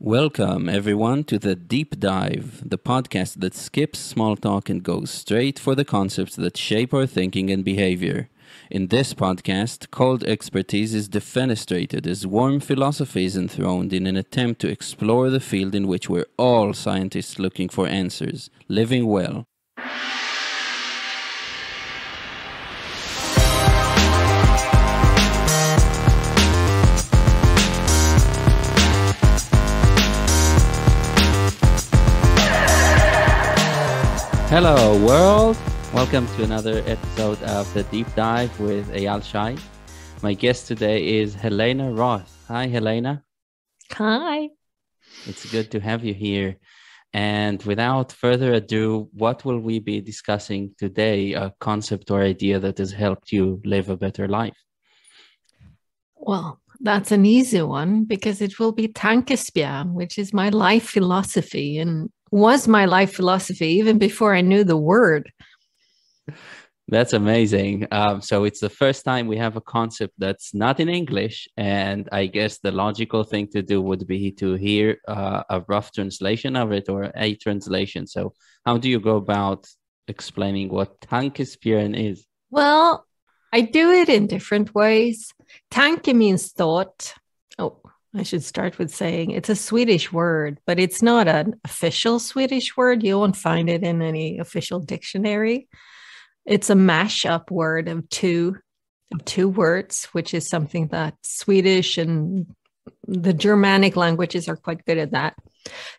Welcome, everyone, to the Deep Dive, the podcast that skips small talk and goes straight for the concepts that shape our thinking and behavior. In this podcast, cold expertise is defenestrated as warm philosophy is enthroned in an attempt to explore the field in which we're all scientists looking for answers, living well. Hello world, welcome to another episode of the Deep Dive with Eyal Shai. My guest today is Helena Roth. Hi Helena. Hi. It's good to have you here. And without further ado, what will we be discussing today? A concept or idea that has helped you live a better life? Well, that's an easy one because it will be Tankespjärn, which is my life philosophy and was my life philosophy even before I knew the word. That's amazing. So it's the first time we have a concept that's not in English. And I guess the logical thing to do would be to hear a rough translation of it or a translation. So how do you go about explaining what Tankespjärn is? Well, I do it in different ways. Tanke means thought. Oh, I should start with saying it's a Swedish word, but it's not an official Swedish word. You won't find it in any official dictionary. It's a mashup word of two words, which is something that Swedish and the Germanic languages are quite good at that.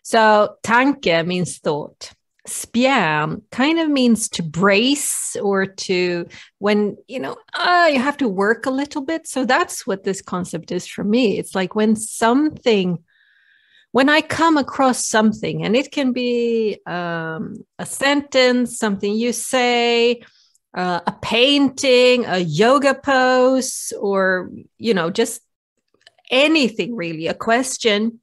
So tanke means thought. Spjärn kind of means to brace or to when, you have to work a little bit. So that's what this concept is for me. It's like when I come across something, and it can be a sentence, something you say, a painting, a yoga pose, or, just anything really, a question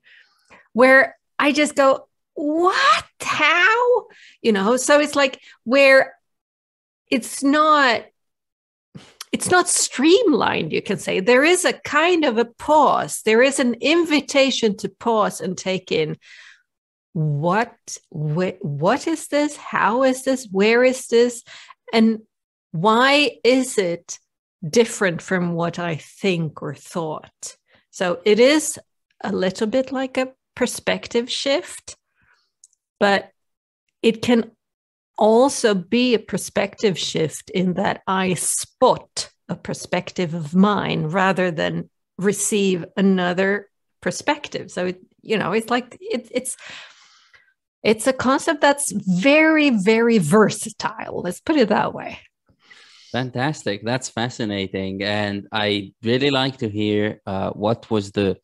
where I just go, what? How? So it's like where it's not streamlined, you can say. There is a kind of a pause. There is an invitation to pause and take in what is this? How is this? Where is this? And why is it different from what I think or thought? So it is a little bit like a perspective shift, but it can also be a perspective shift in that I spot a perspective of mine rather than receive another perspective. So it's a concept that's very, very versatile. Let's put it that way. Fantastic. That's fascinating. And I really like to hear what was the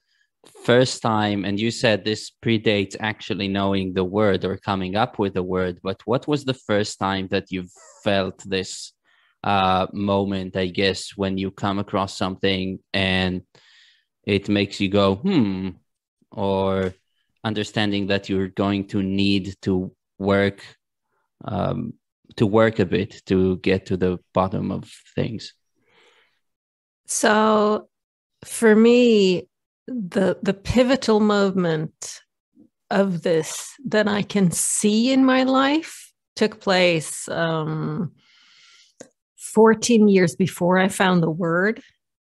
first time, and you said this predates actually knowing the word or coming up with the word, but what was the first time that you felt this moment, I guess, when you come across something and it makes you go, or understanding that you're going to need to work a bit to get to the bottom of things? So for me, the pivotal moment of this that I can see in my life took place 14 years before I found the word.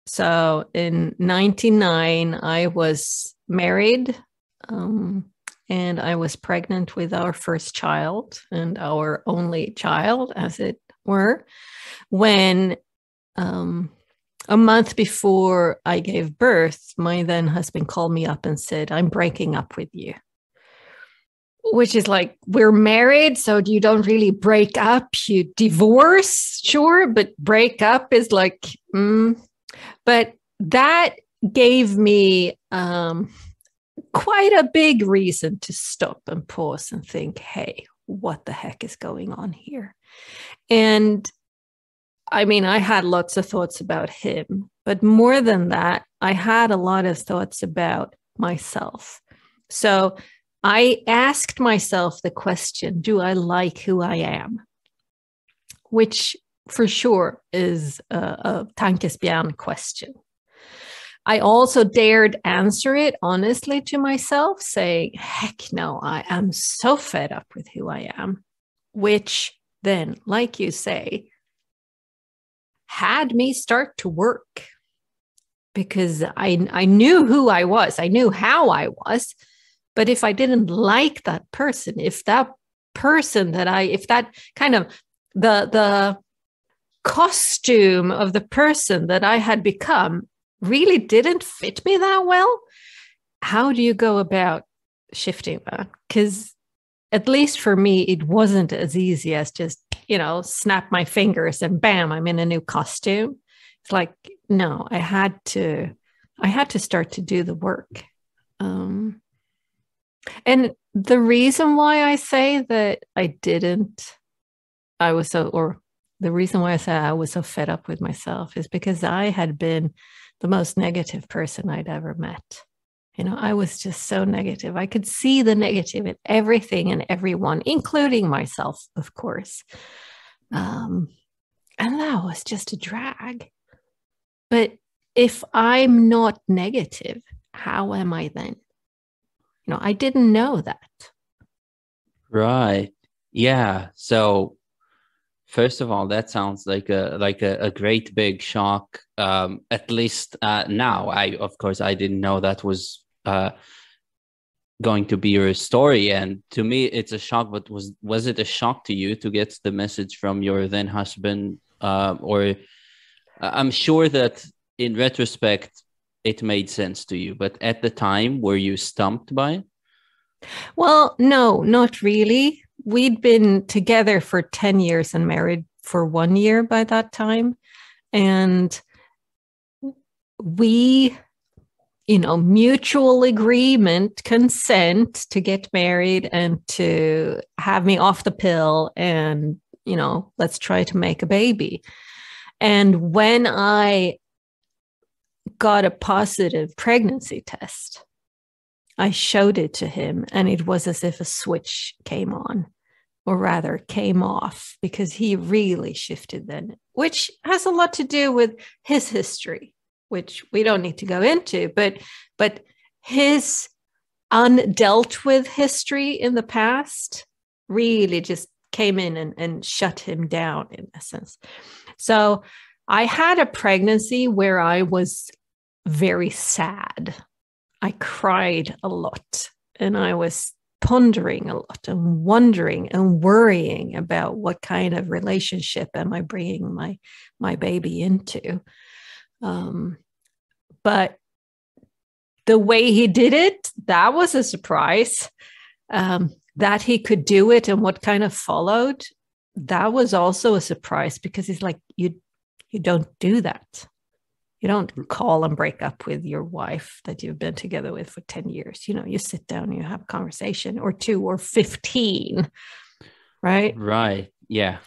So in 1999, I was married and I was pregnant with our first child and our only child, as it were, when a month before I gave birth, my then husband called me up and said, I'm breaking up with you. Which is like, we're married, so you don't really break up, you divorce, sure, but break up is like, But that gave me quite a big reason to stop and pause and think, hey, what the heck is going on here? And I mean, I had lots of thoughts about him, but more than that, I had a lot of thoughts about myself. So I asked myself the question, do I like who I am? Which for sure is a Tankespjärn question. I also dared answer it honestly to myself, saying, heck no, I am so fed up with who I am, which then, like you say, had me start to work, because I knew who I was. I knew how I was. But if I didn't like that person, if that kind of the costume of the person that I had become really didn't fit me that well, how do you go about shifting that? Because at least for me, it wasn't as easy as just, snap my fingers and bam, I'm in a new costume. It's like, no, I had to start to do the work. And the reason why I say that the reason why I say I was so fed up with myself is because I had been the most negative person I'd ever met. I was just so negative. I could see the negative in everything and everyone, including myself, of course. And that was just a drag. But if I'm not negative, how am I then? I didn't know that. Right. Yeah. So first of all, that sounds like a great big shock. At least now, of course I didn't know that was going to be your story, and to me it's a shock. But was it a shock to you to get the message from your then husband, or I'm sure that in retrospect it made sense to you, but at the time were you stumped by it? Well, no, not really. We'd been together for 10 years and married for 1 year by that time. And we, mutual agreement, consent to get married and to have me off the pill and, let's try to make a baby. And when I got a positive pregnancy test, I showed it to him, and it was as if a switch came on, or rather came off, because he really shifted then, which has a lot to do with his history, which we don't need to go into, but his undealt with history in the past really just came in and shut him down, in essence. So I had a pregnancy where I was very sad. I cried a lot, and I was pondering a lot and wondering and worrying about what kind of relationship am I bringing my baby into. But the way he did it, that was a surprise. That he could do it and what kind of followed, that was also a surprise, because he's like, you don't do that. You don't call and break up with your wife that you've been together with for 10 years. You sit down, you have a conversation, or 2 or 15, right? Right. Yeah.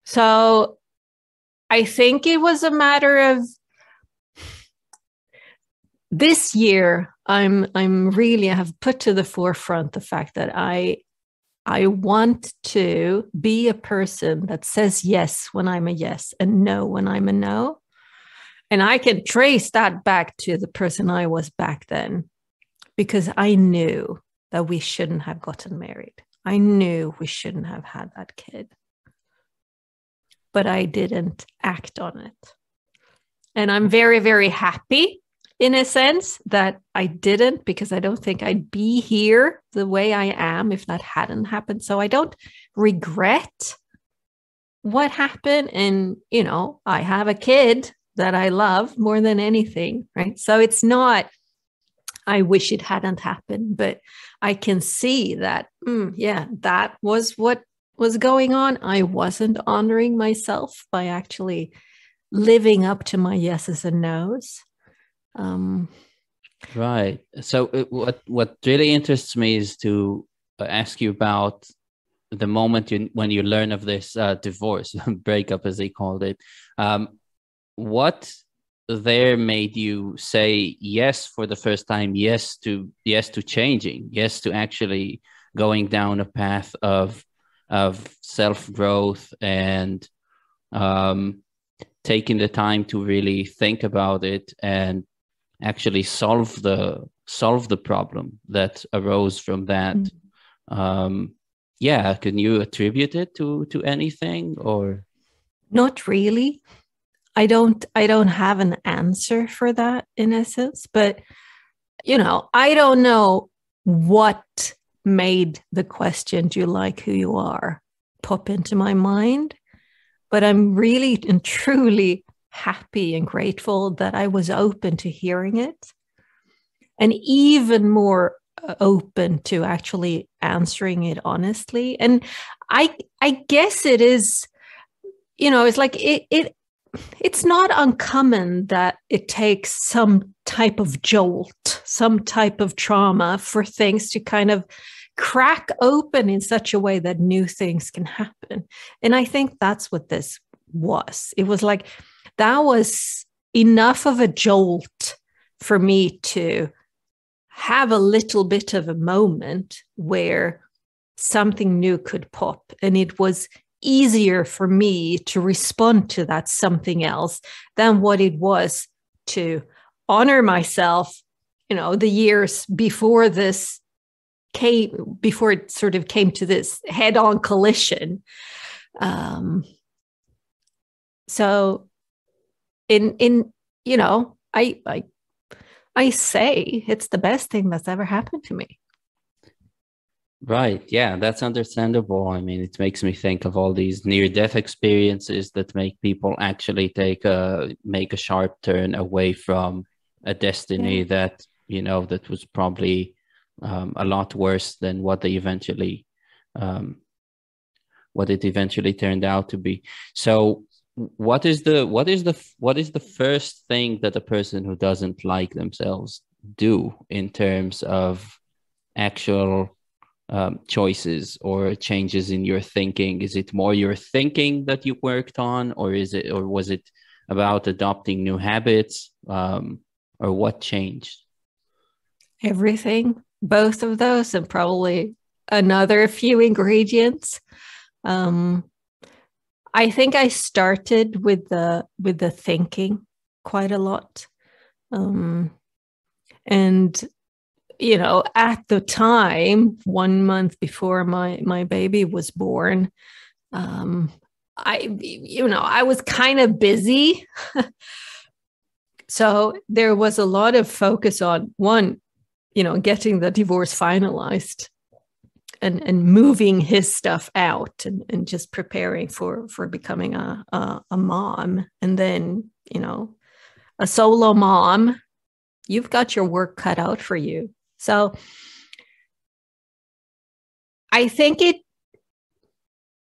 So I think it was a matter of this year. I have put to the forefront the fact that I want to be a person that says yes when I'm a yes and no when I'm a no. And I can trace that back to the person I was back then, because I knew that we shouldn't have gotten married. I knew we shouldn't have had that kid. But I didn't act on it. And I'm very, very happy, in a sense, that I didn't, because I don't think I'd be here the way I am if that hadn't happened. So I don't regret what happened. And, I have a kid that I love more than anything, right? So it's not, I wish it hadn't happened, but I can see that, that was what was going on. I wasn't honoring myself by actually living up to my yeses and nos. Right. So what really interests me is to ask you about the moment when you learn of this divorce, breakup as they called it. What there made you say yes for the first time, yes to changing, yes to actually going down a path of self-growth and taking the time to really think about it and actually solve the problem that arose from that. Yeah, can you attribute it to anything, or? Not really. I don't have an answer for that in essence, but I don't know what made the question, do you like who you are, pop into my mind, but I'm really and truly happy and grateful that I was open to hearing it, and even more open to actually answering it honestly. And I guess it is, it's like it's not uncommon that it takes some type of jolt, some type of trauma for things to kind of crack open in such a way that new things can happen. And I think that's what this was. It was like, that was enough of a jolt for me to have a little bit of a moment where something new could pop. And it was easier for me to respond to that something else than what it was to honor myself, the years before this before it sort of came to this head-on collision. So I say it's the best thing that's ever happened to me. Right. Yeah, that's understandable. I mean, it makes me think of all these near-death experiences that make people actually make a sharp turn away from a destiny that, that was probably a lot worse than what it eventually turned out to be. So what is the first thing that a person who doesn't like themselves do in terms of actual choices or changes in your thinking? Is it more your thinking that you worked on, or was it about adopting new habits, or what changed? Everything, both of those, and probably another few ingredients. I think I started with the thinking quite a lot, and at the time, 1 month before my baby was born, I was kind of busy. So there was a lot of focus on one, getting the divorce finalized and moving his stuff out and just preparing for becoming a mom. And then, a solo mom, you've got your work cut out for you. So I think it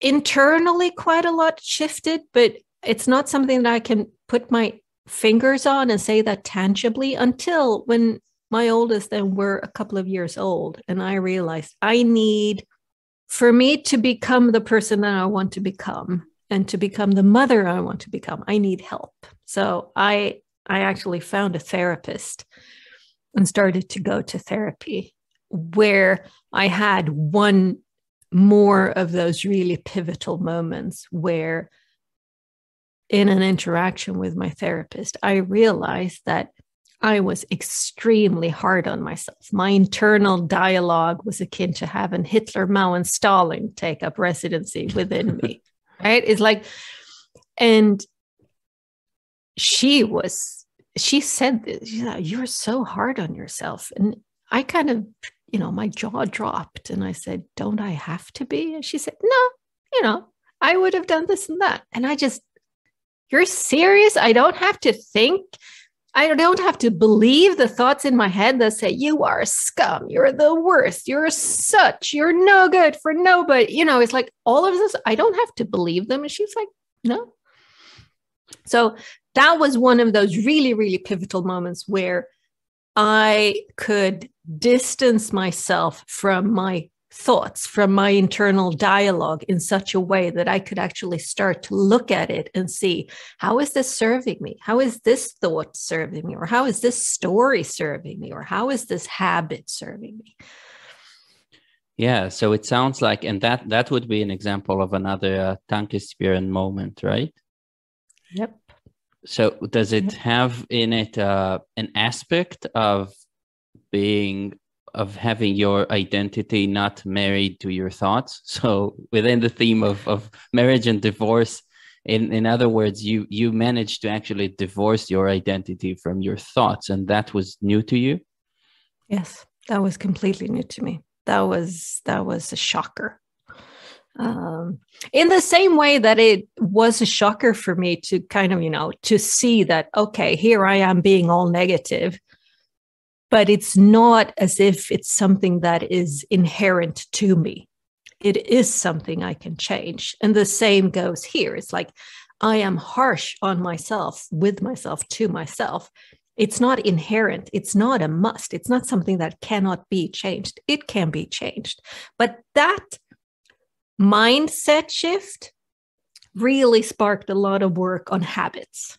internally quite a lot shifted, but it's not something that I can put my fingers on and say that tangibly until when my oldest then were a couple of years old. And I realized for me to become the person that I want to become and to become the mother I want to become, I need help. So I actually found a therapist and started to go to therapy, where I had one more of those really pivotal moments where in an interaction with my therapist, I realized that I was extremely hard on myself. My internal dialogue was akin to having Hitler, Mao, and Stalin take up residency within me, right? It's like, and she said this, you're so hard on yourself. And I kind of, my jaw dropped and I said, don't I have to be? And she said, no, I would have done this and that. And you're serious? I don't have to think. I don't have to believe the thoughts in my head that say, you are a scum, you're the worst, you're no good for nobody. It's like all of this, I don't have to believe them. And she's like, no. So that was one of those really, really pivotal moments where I could distance myself from my thoughts, from my internal dialogue in such a way that I could actually start to look at it and see, how is this serving me? How is this thought serving me? Or how is this story serving me? Or how is this habit serving me? Yeah, so it sounds like, and that would be an example of another Tankespjärn moment, right? Yep. So does it have in it an aspect of having your identity not married to your thoughts? So within the theme of marriage and divorce, in other words, you managed to actually divorce your identity from your thoughts, and that was new to you? Yes, that was completely new to me. That was a shocker. In the same way that it was a shocker for me to kind of, to see that, okay, here I am being all negative, but it's not as if it's something that is inherent to me. It is something I can change. And the same goes here. It's like I am harsh on myself, with myself, to myself. It's not inherent. It's not a must. It's not something that cannot be changed. It can be changed. But that mindset shift really sparked a lot of work on habits,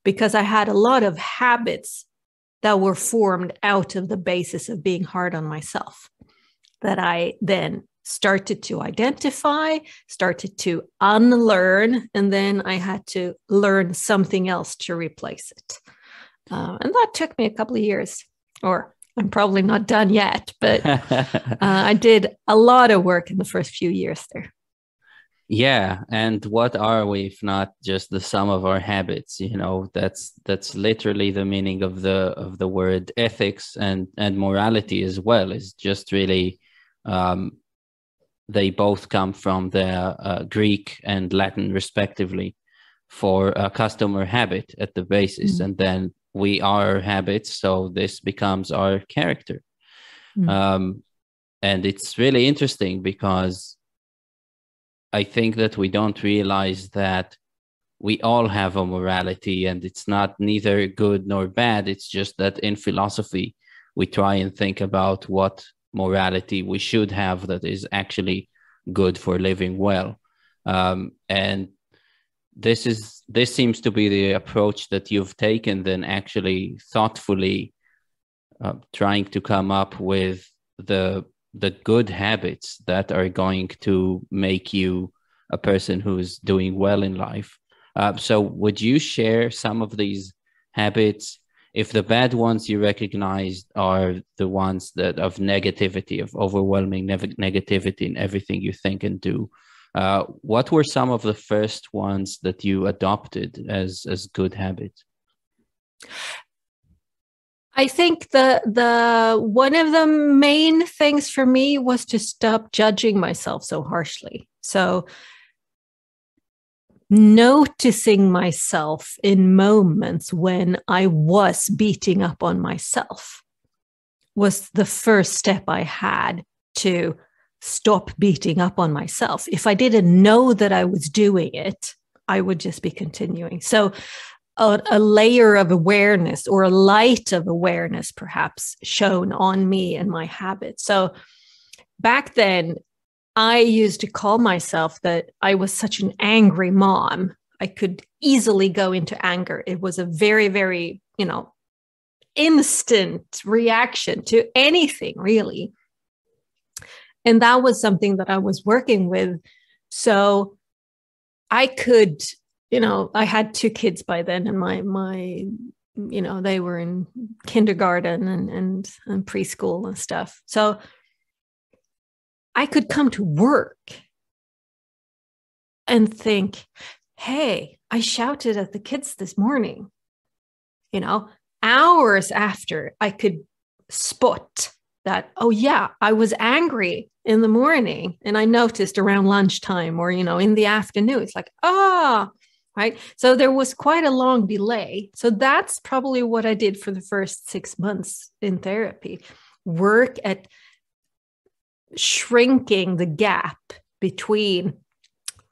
because I had a lot of habits that were formed out of the basis of being hard on myself that I then started to identify, started to unlearn, and then I had to learn something else to replace it. And that took me a couple of years, or I'm probably not done yet, but I did a lot of work in the first few years there. Yeah, and what are we if not just the sum of our habits? That's literally the meaning of the word ethics and morality as well. Is just really they both come from the Greek and Latin respectively for custom or habit at the basis, and then we are habits, so this becomes our character. And it's really interesting because I think that we don't realize that we all have a morality, and it's not neither good nor bad. It's just that in philosophy, we try and think about what morality we should have that is actually good for living well. And this seems to be the approach that you've taken, then actually thoughtfully trying to come up with the good habits that are going to make you a person who's doing well in life. So would you share some of these habits? If the bad ones you recognized are the ones that of negativity, of overwhelming negativity in everything you think and do, what were some of the first ones that you adopted as good habits? I think the one of the main things for me was to stop judging myself so harshly. So noticing myself in moments when I was beating up on myself was the first step I had to stop beating up on myself. If I didn't know that I was doing it, I would just be continuing. So a layer of awareness, or a light of awareness perhaps, shone on me and my habits. So back then, I used to call myself that I was such an angry mom. I could easily go into anger. It was a very, very, instant reaction to anything, really. And that was something that I was working with. So I could, I had 2 kids by then, and my they were in kindergarten and preschool and stuff. So I could come to work and think, hey, I shouted at the kids this morning. Hours after, I could spot that, oh yeah, I was angry in the morning, and I noticed around lunchtime or, in the afternoon. It's like, right. So there was quite a long delay. So that's probably what I did for the first 6 months in therapy. Work at shrinking the gap between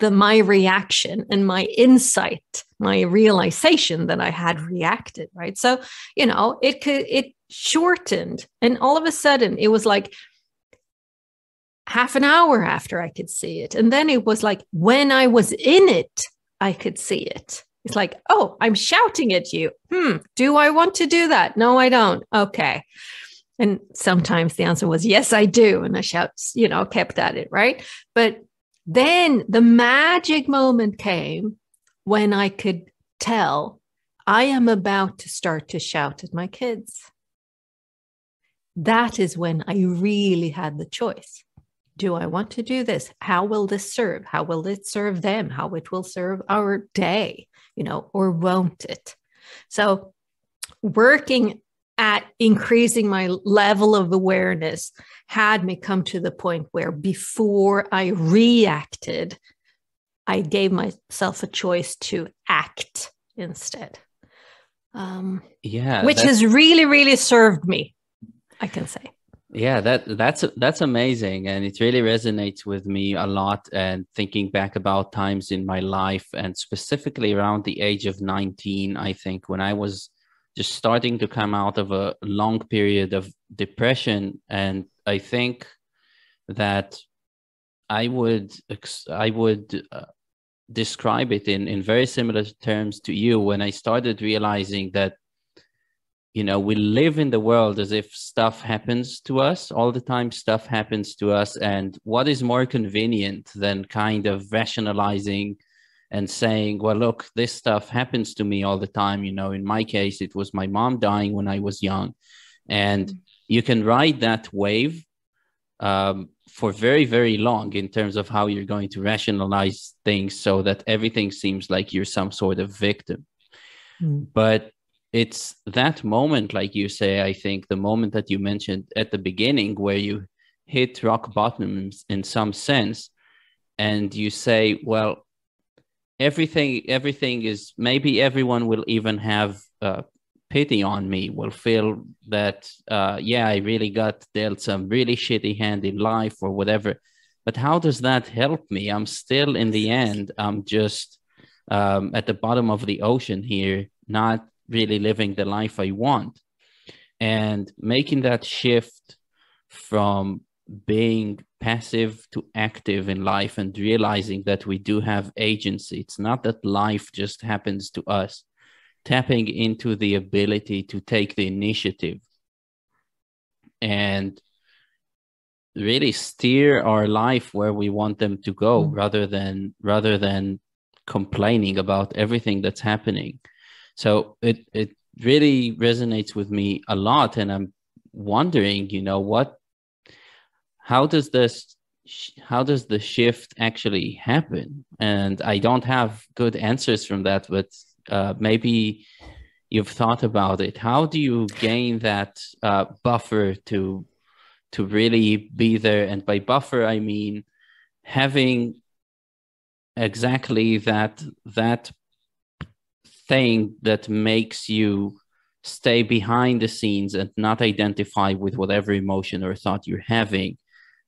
my reaction and my insight, my realization that I had reacted, right? So, it shortened, and all of a sudden it was like half an hour after I could see it. And then it was like when I was in it, I could see it. It's like, oh, I'm shouting at you. Do I want to do that? No, I don't. Okay. And sometimes the answer was, yes, I do. And I kept at it, right? But then the magic moment came when I could tell, I am about to start to shout at my kids. That is when I really had the choice. Do I want to do this? How will this serve? How will it serve them? How it will serve our day, or won't it? So working at increasing my level of awareness had me come to the point where before I reacted, I gave myself a choice to act instead. Which has really, really served me, I can say. Yeah, that's amazing. And it really resonates with me a lot. And thinking back about times in my life, and specifically around the age of 19, I think, when I was just starting to come out of a long period of depression. And I think that I would describe it in very similar terms to you, when I started realizing that, we live in the world as if stuff happens to us all the time. Stuff happens to us. And what is more convenient than kind of rationalizing and saying, well, look, this stuff happens to me all the time. In my case, it was my mom dying when I was young. And you can ride that wave for very, very long in terms of how you're going to rationalize things so that everything seems like you're some sort of victim. But it's that moment, like you say, I think the moment that you mentioned at the beginning, where you hit rock bottom in some sense, and you say, well, everything is, maybe everyone will even have pity on me, will feel that, I really got dealt some really shitty hand in life or whatever. But how does that help me? I'm still, in the end, I'm just at the bottom of the ocean here, not really living the life I want. And making that shift from being passive to active in life, and realizing that we do have agency. It's not that life just happens to us. Tapping into the ability to take the initiative and really steer our life where we want them to go, rather than complaining about everything that's happening. So it really resonates with me a lot. And I'm wondering, how does the shift actually happen? And I don't have good answers from that, but maybe you've thought about it. How do you gain that buffer to really be there? And by buffer, I mean having exactly that thing that makes you stay behind the scenes and not identify with whatever emotion or thought you're having,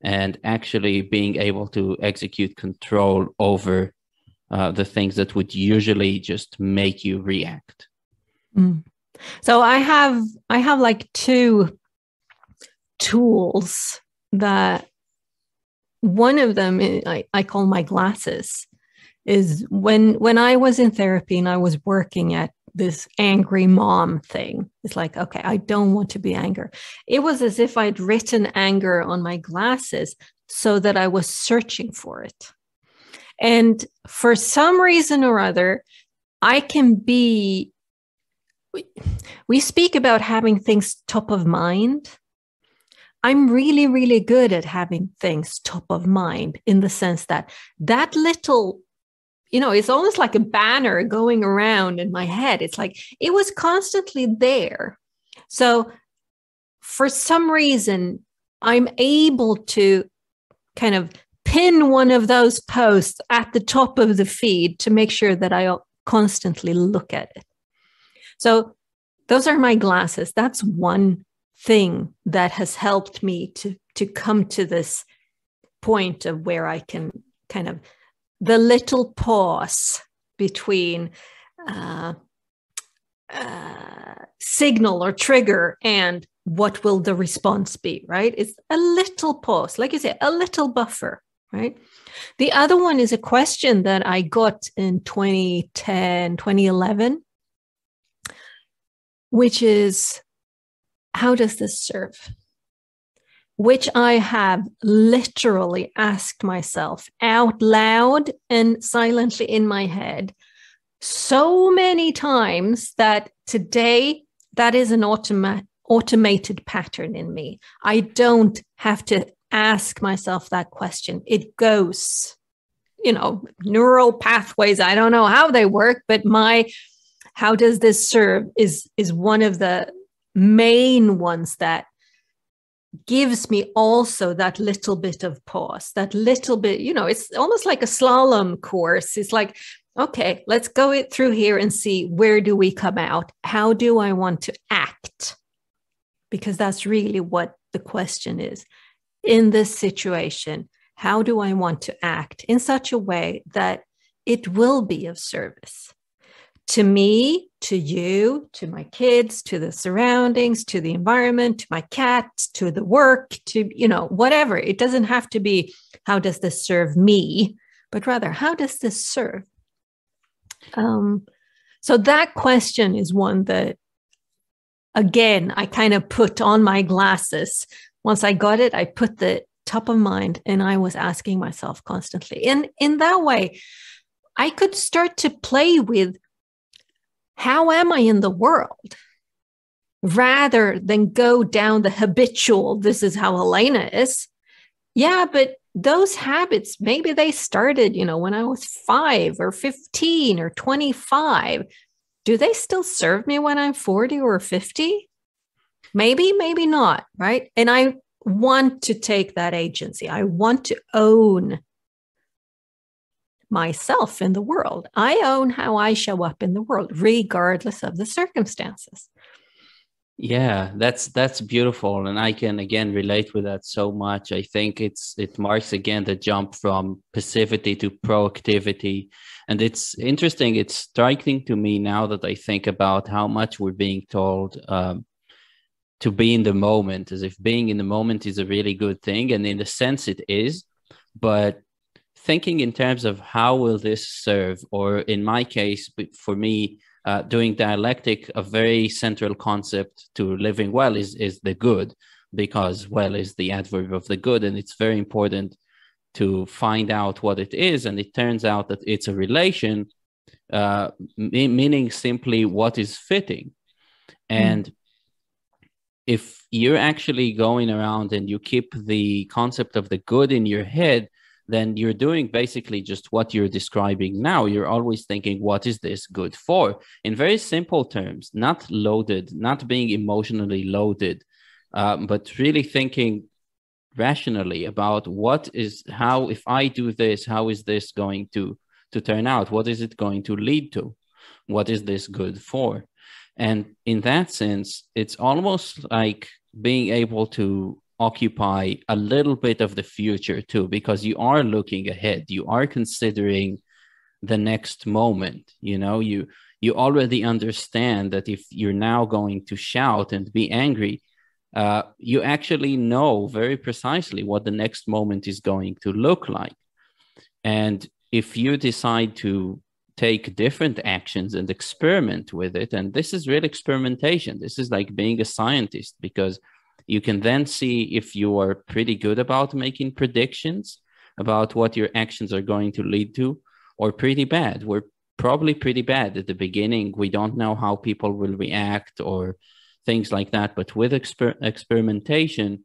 and actually being able to execute control over the things that would usually just make you react. So I have like two tools that, one of them I call my glasses, is when I was in therapy and I was working at this angry mom thing. It's like, okay, I don't want to be angry. It was as if I'd written anger on my glasses so that I was searching for it. And for some reason or other, we speak about having things top of mind. I'm really, really good at having things top of mind, in the sense that little, it's almost like a banner going around in my head. It's like it was constantly there. So for some reason, I'm able to kind of pin one of those posts at the top of the feed to make sure that I constantly look at it. So those are my glasses. That's one thing that has helped me to come to this point of where I can kind of, the little pause between signal or trigger and what will the response be, right? It's a little pause, like you say, a little buffer, right? The other one is a question that I got in 2010, 2011, which is, how does this serve? Which I have literally asked myself out loud and silently in my head so many times that today that is an automated pattern in me. I don't have to ask myself that question. It goes, neural pathways. I don't know how they work, but how does this serve is one of the main ones that gives me also that little bit of pause, that little bit, it's almost like a slalom course. It's like, okay, let's go it through here and see, where do we come out? How do I want to act? Because that's really what the question is. In this situation, how do I want to act in such a way that it will be of service to me, to you, to my kids, to the surroundings, to the environment, to my cat, to the work, to, whatever. It doesn't have to be, how does this serve me? But rather, how does this serve? So that question is one that, again, I kind of put on my glasses. Once I got it, I put the top of mind and I was asking myself constantly. And in that way, I could start to play with, how am I in the world? Rather than go down the habitual, this is how Helena is. Yeah, but those habits, maybe they started, when I was 5 or 15 or 25. Do they still serve me when I'm 40 or 50? Maybe, maybe not, right? And I want to take that agency. I want to own myself in the world. I own how I show up in the world, regardless of the circumstances. Yeah, that's beautiful. And I can again relate with that so much. I think it marks again the jump from passivity to proactivity. And it's interesting, it's striking to me now that I think about how much we're being told to be in the moment, as if being in the moment is a really good thing. And in a sense it is, but thinking in terms of how will this serve, or in my case, for me, doing dialectic, a very central concept to living well is the good, because well is the adverb of the good. And it's very important to find out what it is. And it turns out that it's a relation, meaning simply what is fitting. And if you're actually going around and you keep the concept of the good in your head, then you're doing basically just what you're describing now. You're always thinking, what is this good for? In very simple terms, not loaded, not being emotionally loaded, but really thinking rationally about how, if I do this, how is this going to turn out? What is it going to lead to? What is this good for? And in that sense, it's almost like being able to occupy a little bit of the future too, because you are looking ahead, you are considering the next moment. You already understand that if you're now going to shout and be angry, you actually know very precisely what the next moment is going to look like. And if you decide to take different actions and experiment with it, and this is real experimentation, this is like being a scientist, because you can then see if you are pretty good about making predictions about what your actions are going to lead to, or pretty bad. We're probably pretty bad at the beginning. We don't know how people will react or things like that. But with experimentation,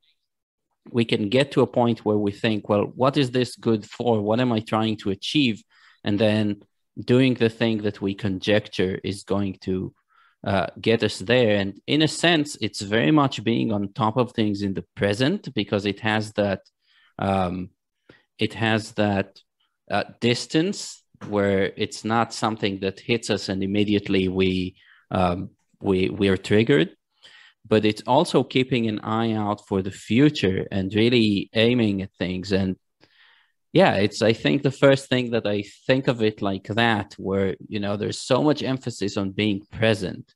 we can get to a point where we think, well, what is this good for? What am I trying to achieve? And then doing the thing that we conjecture is going to get us there. And in a sense, it's very much being on top of things in the present, because it has that distance where it's not something that hits us and immediately we are triggered. But it's also keeping an eye out for the future and really aiming at things. And yeah, it's, I think, the first thing that I think of it like that, where, there's so much emphasis on being present.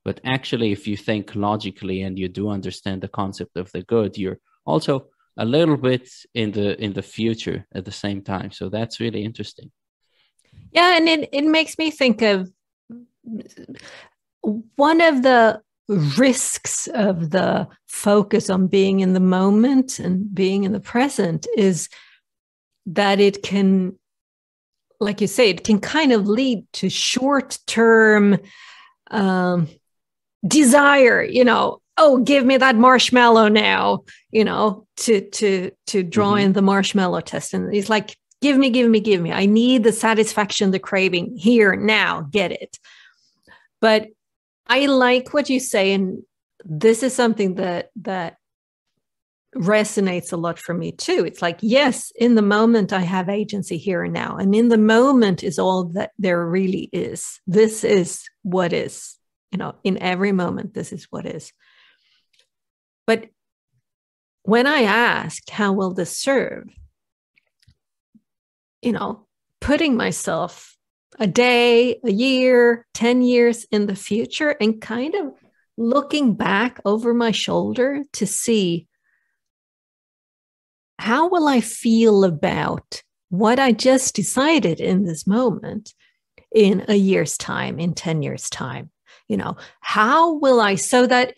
But actually, if you think logically and you do understand the concept of the good, you're also a little bit in the future at the same time. So that's really interesting. Yeah, and it makes me think of one of the risks of the focus on being in the moment and being in the present is that it can like you say, it can kind of lead to short-term desire, oh, give me that marshmallow now, to draw in the marshmallow test. And it's like, give me. I need the satisfaction, the craving here, now, get it. But I like what you say. And this is something that resonates a lot for me too. It's like, yes, in the moment, I have agency here and now. And in the moment is all that there really is. This is what is, in every moment, this is what is. But when I asked, how will this serve? Putting myself a day, a year, 10 years in the future and kind of looking back over my shoulder to see, how will I feel about what I just decided in this moment in a year's time, in 10 years' time? How will I, so that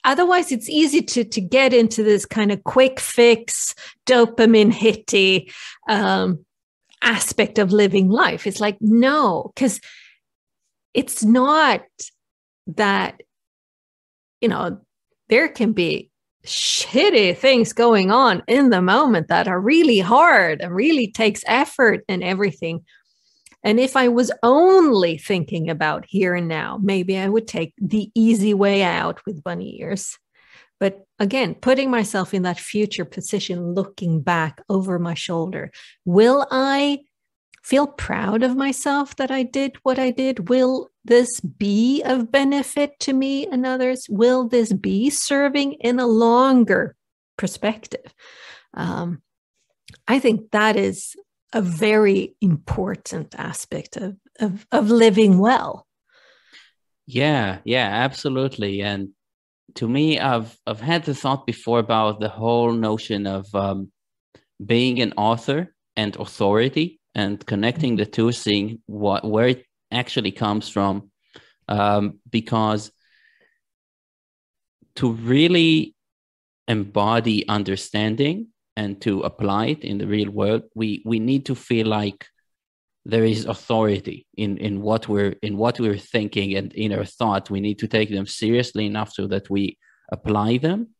otherwise it's easy to get into this kind of quick fix, dopamine hitty aspect of living life. It's like, no, because it's not that, there can be shitty things going on in the moment that are really hard and really takes effort and everything. And if I was only thinking about here and now, maybe I would take the easy way out with bunny ears. But again, putting myself in that future position, looking back over my shoulder, will I feel proud of myself that I did what I did? Will this be of benefit to me and others? Will this be serving in a longer perspective? I think that is a very important aspect of living well. Yeah, absolutely. And to me, I've had the thought before about the whole notion of being an author and authority, and connecting the two, seeing where it actually comes from, because to really embody understanding and to apply it in the real world, we need to feel like there is authority in what we're thinking and in our thought. We need to take them seriously enough so that we apply them.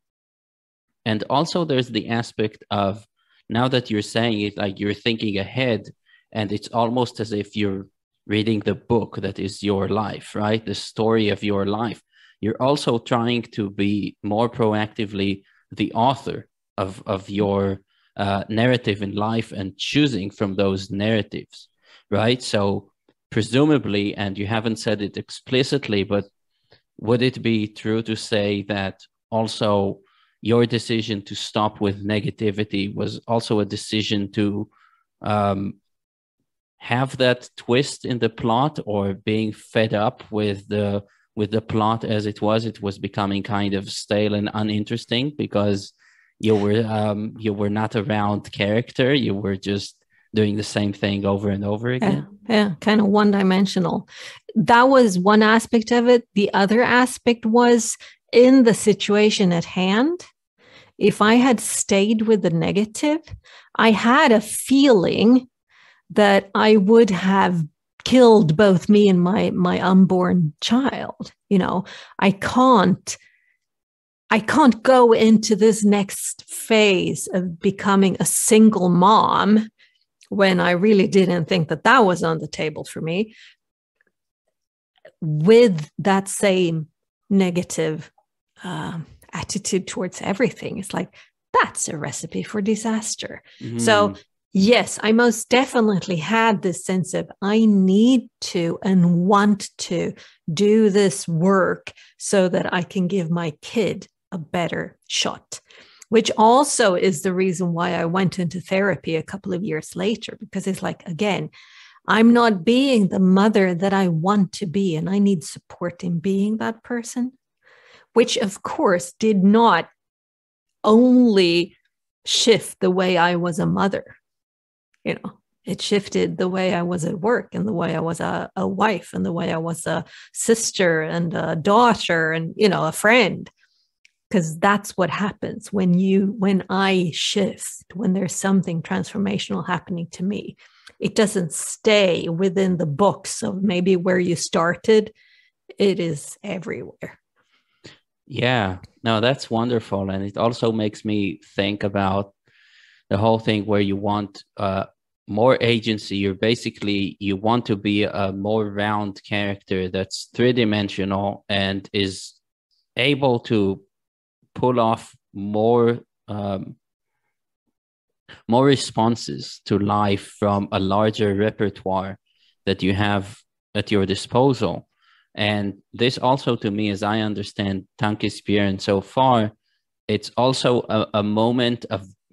And also there's the aspect of, now that you're saying it, like you're thinking ahead, and it's almost as if you're reading the book that is your life, right? The story of your life. You're also trying to be more proactively the author of your narrative in life and choosing from those narratives, right? So presumably, and you haven't said it explicitly, but would it be true to say that also your decision to stop with negativity was also a decision to have that twist in the plot, or being fed up with the plot as it was becoming kind of stale and uninteresting because you were not around character, you were just doing the same thing over and over again? Yeah, kind of one-dimensional. That was one aspect of it. The other aspect was, in the situation at hand, if I had stayed with the negative, I had a feeling that I would have killed both me and my unborn child. I can't go into this next phase of becoming a single mom when I really didn't think that was on the table for me, with that same negative attitude towards everything. It's like, that's a recipe for disaster. So yes, I most definitely had this sense of, I need to and want to do this work so that I can give my kid a better shot, which also is the reason why I went into therapy a couple of years later, because it's like, again, I'm not being the mother that I want to be, and I need support in being that person, which of course did not only shift the way I was a mother. It shifted the way I was at work, and the way I was a wife, and the way I was a sister and a daughter and, a friend. because that's what happens when I shift, when there's something transformational happening to me. It doesn't stay within the box of maybe where you started. It is everywhere. Yeah, no, that's wonderful. And it also makes me think about the whole thing where you want more agency. You want to be a more round character that's three-dimensional and is able to pull off more responses to life from a larger repertoire that you have at your disposal. And this also, to me, as I understand Tankespjärn so far, it's also a moment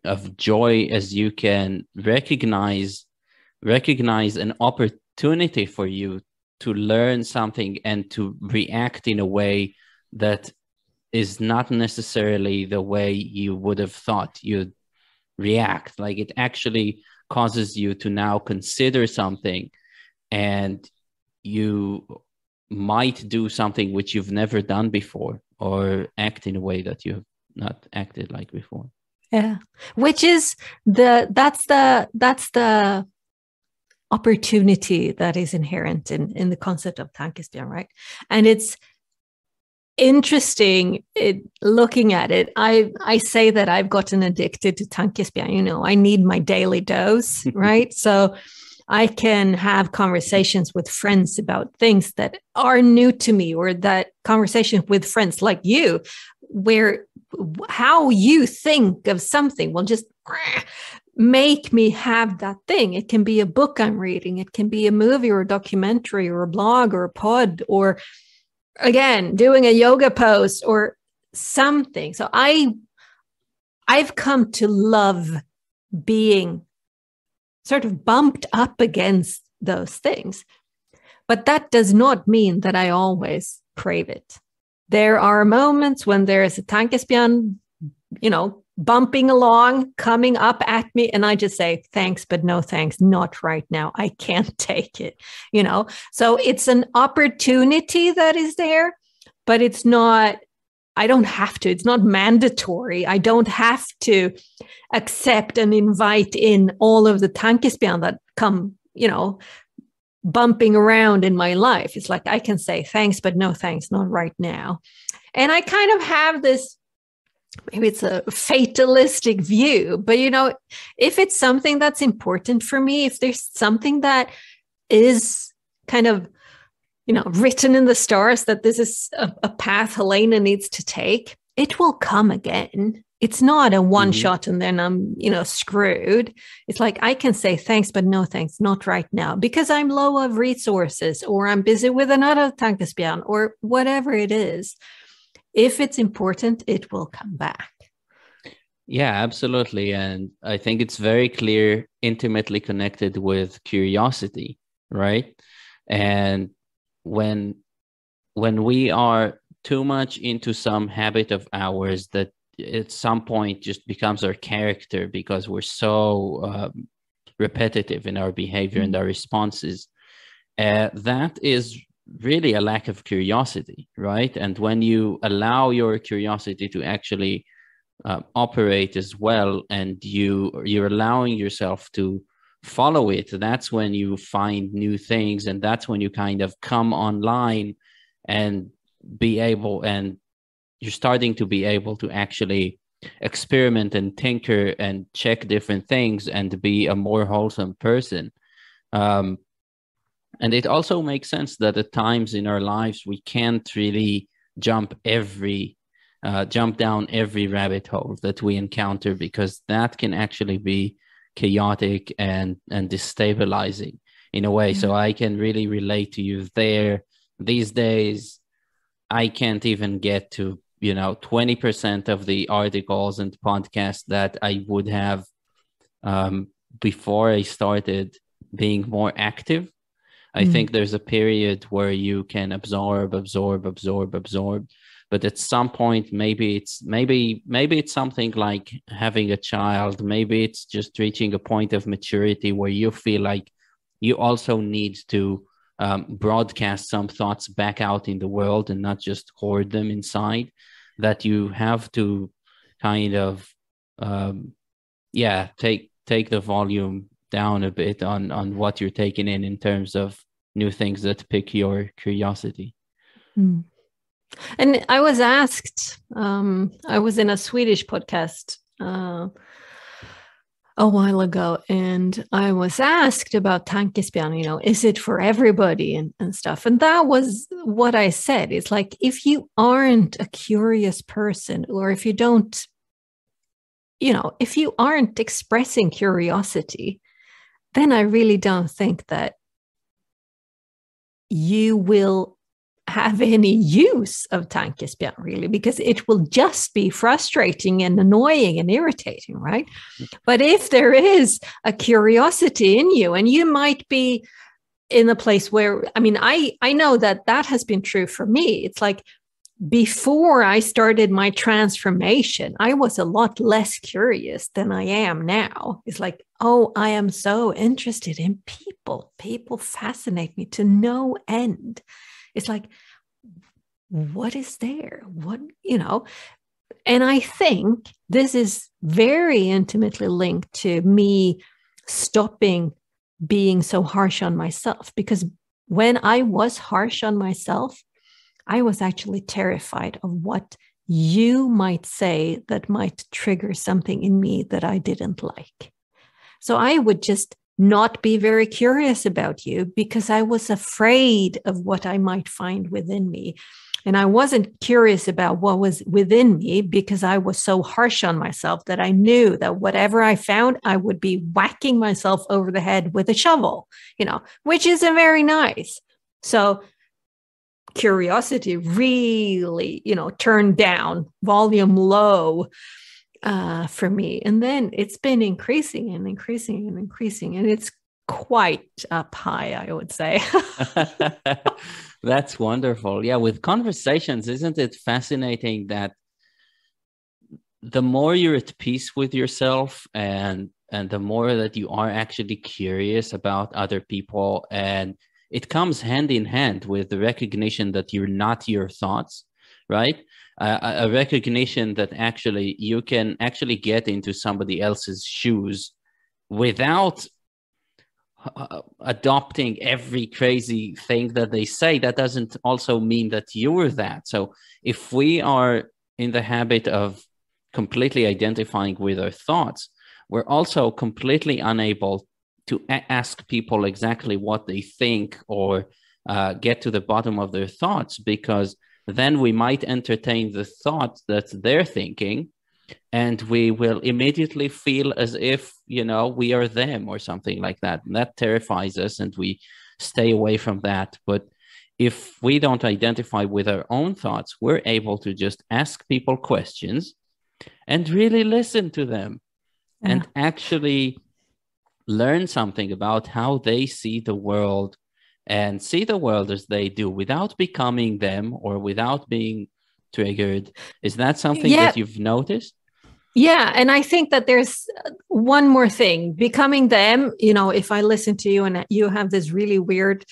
of joy, as you can recognize an opportunity for you to learn something and to react in a way that is not necessarily the way you would have thought you'd react. Like, it actually causes you to now consider something, and you might do something which you've never done before, or act in a way that you have not acted like before. Yeah, which is that's the opportunity that is inherent in the concept of Tankespjärn, right? And it's interesting looking at it. I say that I've gotten addicted to Tankespjärn. I need my daily dose, right? So I can have conversations with friends about things that are new to me, or that conversation with friends like you, where how you think of something will just make me have that thing. It can be a book I'm reading. It can be a movie or a documentary or a blog or a pod, or again, doing a yoga pose or something. So I've come to love being sort of bumped up against those things. But that does not mean that I always crave it. There are moments when there is a Tankespjärn, bumping along, coming up at me, and I just say, thanks, but no thanks, not right now. I can't take it, So it's an opportunity that is there, but it's not, I don't have to, it's not mandatory. I don't have to accept and invite in all of the Tankespjärn that come, bumping around in my life. It's like, I can say thanks, but no thanks, not right now. And I kind of have this, maybe it's a fatalistic view, but if it's something that's important for me, if there's something that is kind of, written in the stars that this is a path Helena needs to take, it will come again. It's not a one shot and then I'm, screwed. It's like, I can say thanks, but no thanks, not right now, because I'm low of resources, or I'm busy with another Tankespjärn, or whatever it is. If it's important, it will come back. Yeah, absolutely. And I think it's very clear, intimately connected with curiosity, right? And when we are too much into some habit of ours that at some point just becomes our character, because we're so repetitive in our behavior and our responses, that is really a lack of curiosity, right? And when you allow your curiosity to actually operate as well, and you're allowing yourself to follow it, that's when you find new things, and that's when you kind of come online and you're starting to be able to actually experiment and tinker and check different things and be a more wholesome person. And it also makes sense that at times in our lives, we can't really jump down every rabbit hole that we encounter, because that can actually be chaotic and destabilizing in a way. So I can really relate to you there. These days, I can't even get to, 20% of the articles and podcasts that I would have before I started being more active. I think there's a period where you can absorb, but at some point, maybe it's something like having a child. Maybe it's just reaching a point of maturity where you feel like you also need to broadcast some thoughts back out in the world and not just hoard them inside. that you have to kind of take the volume down a bit on what you're taking in terms of new things that pique your curiosity. Mm. And I was asked, I was in a Swedish podcast a while ago, and I was asked about Tankespjärn, is it for everybody and stuff? And that was what I said. It's like, if you aren't a curious person, or if you don't, if you aren't expressing curiosity, then I really don't think that you will have any use of Tankespjärn, really, because it will just be frustrating and annoying and irritating, right? But if there is a curiosity in you, and you might be in a place where, I know that has been true for me. It's like, before I started my transformation, I was a lot less curious than I am now. It's like, oh, I am so interested in people. People fascinate me to no end. It's like, what is there? And I think this is very intimately linked to me stopping being so harsh on myself. Because when I was harsh on myself, I was actually terrified of what you might say that might trigger something in me that I didn't like. So I would just not be very curious about you, because I was afraid of what I might find within me. And I wasn't curious about what was within me, because I was so harsh on myself that I knew that whatever I found, I would be whacking myself over the head with a shovel, which isn't very nice. So curiosity really, turned down, volume low for me. And then it's been increasing and increasing and increasing. And it's quite up high, I would say. That's wonderful. Yeah, with conversations, isn't it fascinating that the more you're at peace with yourself, and the more that you are actually curious about other people, and it comes hand in hand with the recognition that you're not your thoughts, right? A recognition that actually you can actually get into somebody else's shoes without adopting every crazy thing that they say. That doesn't also mean that you're that. So if we are in the habit of completely identifying with our thoughts, we're also completely unable to ask people exactly what they think, or get to the bottom of their thoughts, because then we might entertain the thought that they're thinking, and we will immediately feel as if, we are them or something like that. And that terrifies us, and we stay away from that. But if we don't identify with our own thoughts, we're able to just ask people questions and really listen to them, and actually learn something about how they see the world, and see the world as they do, without becoming them or without being triggered. Is that something that you've noticed? Yeah. And I think that there's one more thing. Becoming them, if I listen to you and you have this really weird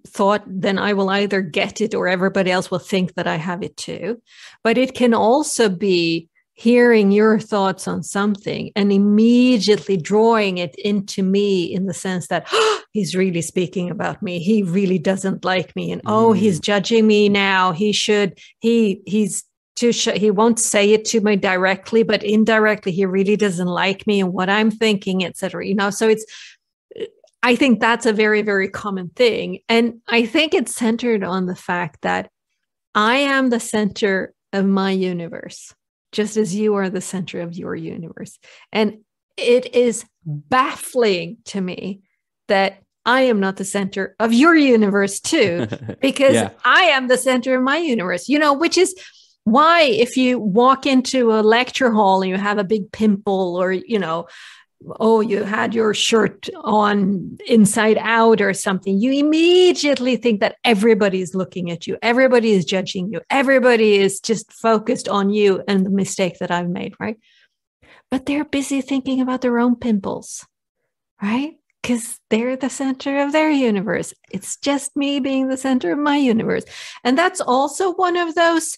thought, then I will either get it or everybody else will think that I have it too. But it can also be hearing your thoughts on something and immediately drawing it into me, in the sense that, oh, he's really speaking about me. He really doesn't like me. And he's judging me now. He won't say it to me directly, but indirectly, he really doesn't like me and what I'm thinking, etc. So I think that's a very, very common thing. And I think it's centered on the fact that I am the center of my universe, just as you are the center of your universe. And it is baffling to me that I am not the center of your universe too, because I am the center of my universe, which is why if you walk into a lecture hall and you have a big pimple, or, you had your shirt on inside out or something, you immediately think that everybody is looking at you. Everybody is judging you. Everybody is just focused on you and the mistake that I've made, right? But they're busy thinking about their own pimples, right? Because they're the center of their universe. It's just me being the center of my universe. And that's also one of those,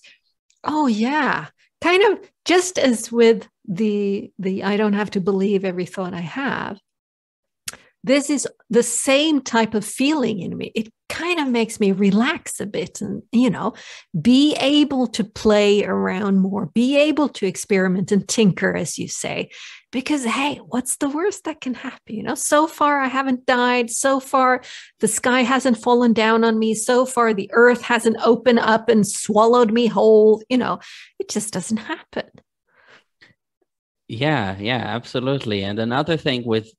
oh yeah, kind of just as with the I don't have to believe every thought I have. This is the same type of feeling in me. It kind of makes me relax a bit and, be able to play around more, be able to experiment and tinker, as you say, because, hey, what's the worst that can happen? So far I haven't died. So far the sky hasn't fallen down on me. So far the earth hasn't opened up and swallowed me whole. It just doesn't happen. Yeah, absolutely. And another thing with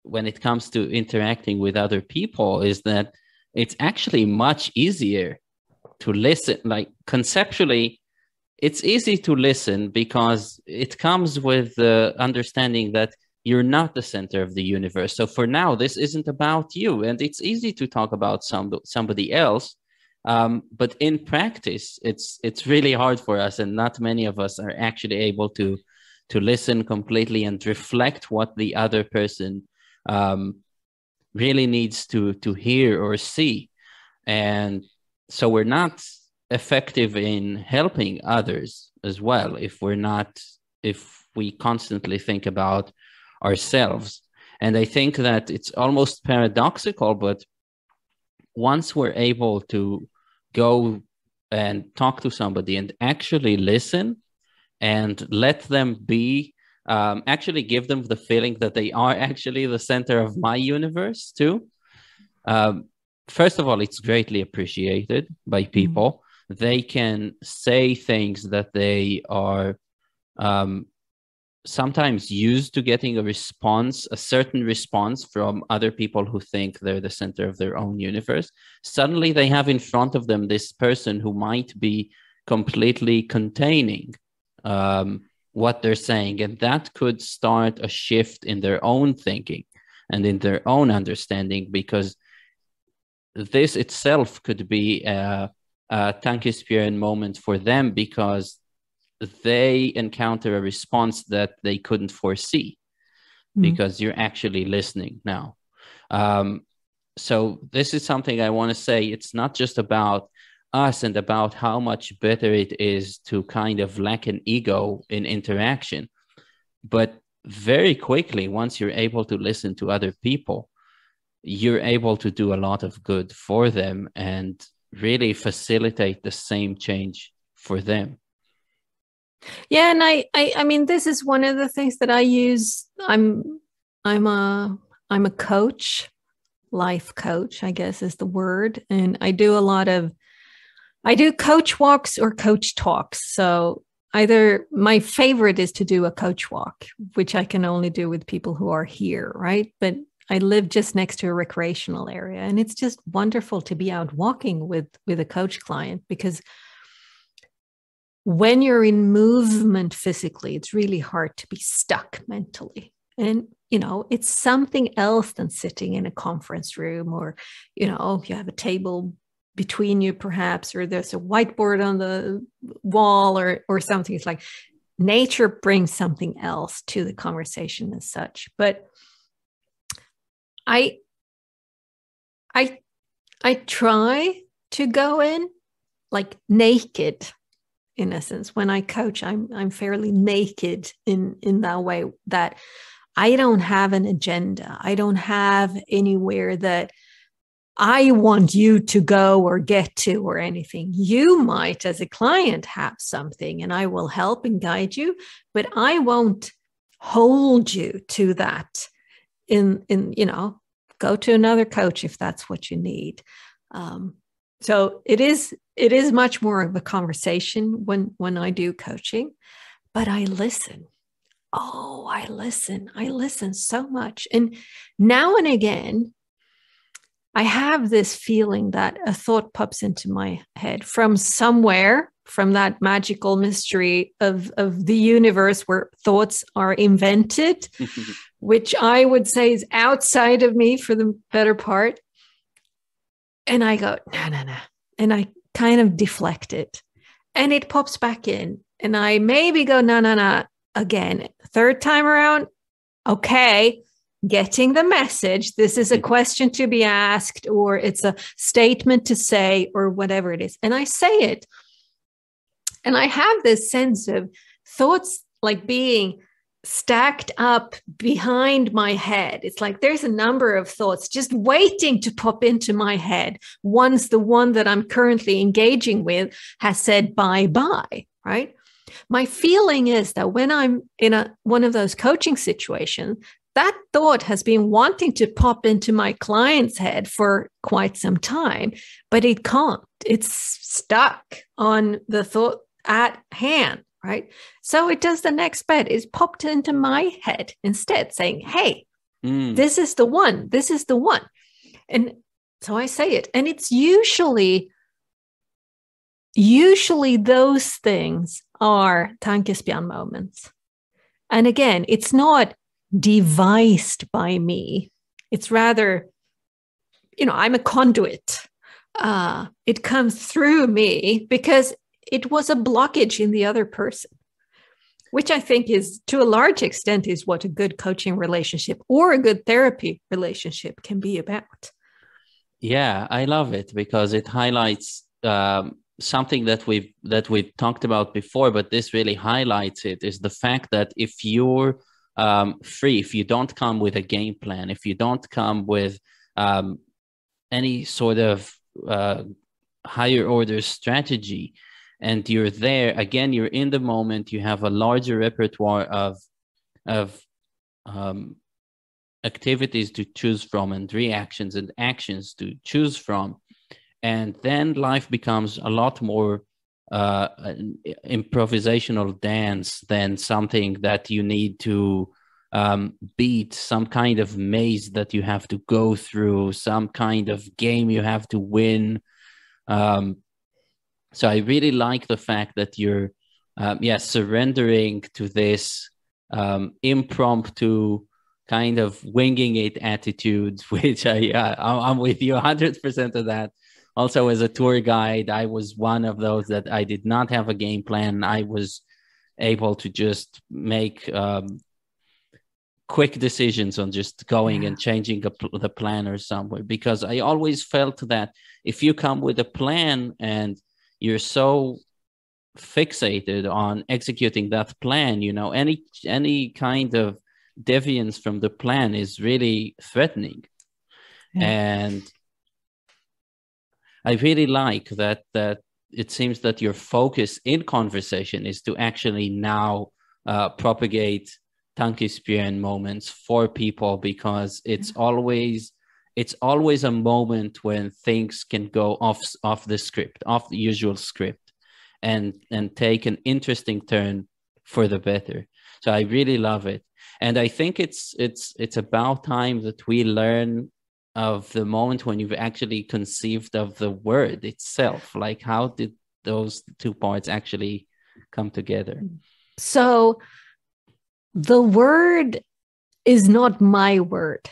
when it comes to interacting with other people is that it's actually much easier to listen. Like conceptually, it's easy to listen because it comes with the understanding that you're not the center of the universe. So for now, this isn't about you, and it's easy to talk about somebody else. But in practice, it's really hard for us, and not many of us are actually able to listen completely and reflect what the other person really needs to hear or see. And so we're not effective in helping others as well if we constantly think about ourselves. And I think that it's almost paradoxical, but once we're able to go and talk to somebody and actually listen and let them be, actually give them the feeling that they are actually the center of my universe too. First of all, it's greatly appreciated by people. They can say things that they are sometimes used to getting a certain response from other people who think they're the center of their own universe. Suddenly they have in front of them this person who might be completely containing what they're saying, and that could start a shift in their own thinking and in their own understanding, because this itself could be a Tankespjärn moment for them, because they encounter a response that they couldn't foresee because you're actually listening now. So this is something I want to say. It's not just about us and about how much better it is to kind of lack an ego in interaction, but very quickly, once you're able to listen to other people, you're able to do a lot of good for them and really facilitate the same change for them. Yeah, and I mean, this is one of the things that I use. I'm a coach, life coach, I guess is the word, and I do coach walks or coach talks. So either my favorite is to do a coach walk, which I can only do with people who are here, right? But I live just next to a recreational area, and it's just wonderful to be out walking with a coach client, because when you're in movement physically, it's really hard to be stuck mentally. And, it's something else than sitting in a conference room, or, you have a table between you perhaps, or there's a whiteboard on the wall or something. It's like nature brings something else to the conversation as such. But I try to go in like naked. In essence, when I coach, I'm fairly naked in that way, that I don't have an agenda. I don't have anywhere that I want you to go or get to or anything. You might, as a client, have something, and I will help and guide you, but I won't hold you to that. Go to another coach if that's what you need. So it is much more of a conversation when I do coaching, but I listen. Oh, I listen so much. And now and again, I have this feeling that a thought pops into my head from somewhere, from that magical mystery of the universe where thoughts are invented, which I would say is outside of me for the better part. And I go, no. And I kind of deflect it. And it pops back in. And I maybe go, no, again. Third time around, okay, getting the message. This is a question to be asked, or it's a statement to say, or whatever it is. And I say it. And I have this sense of thoughts like being stacked up behind my head. It's like there's a number of thoughts just waiting to pop into my head once the one that I'm currently engaging with has said bye-bye, right? My feeling is that when I'm in one of those coaching situations, that thought has been wanting to pop into my client's head for quite some time, but it can't. It's stuck on the thought at hand, right? So it does the next bit is popped into my head instead, saying, hey, this is the one. This is the one. And so I say it. And it's usually those things are Tankespjärn moments. And again, it's not devised by me. It's rather, I'm a conduit. It comes through me because it was a blockage in the other person, which I think is, to a large extent, is what a good coaching relationship or a good therapy relationship can be about. Yeah, I love it because it highlights something that we've talked about before, but this really highlights it, is the fact that if you're free, if you don't come with a game plan, if you don't come with any sort of higher order strategy, and you're there, again, you're in the moment, you have a larger repertoire of activities to choose from and reactions and actions to choose from. And then life becomes a lot more an improvisational dance than something that you need to beat, some kind of maze that you have to go through, some kind of game you have to win. So I really like the fact that you're surrendering to this impromptu kind of winging it attitude, which I'm with you 100% of that. Also, as a tour guide, I was one of those that I did not have a game plan. I was able to just make quick decisions on just going and changing the plan or somewhere, because I always felt that if you come with a plan and you're so fixated on executing that plan, any kind of deviance from the plan is really threatening. And I really like that it seems that your focus in conversation is to actually now propagate Tankespjärn moments for people, because it's always a moment when things can go off the script, off the usual script, and take an interesting turn for the better. So I really love it. And I think it's about time that we learn of the moment when you've actually conceived of the word itself. Like, how did those two parts actually come together? So the word is not my word.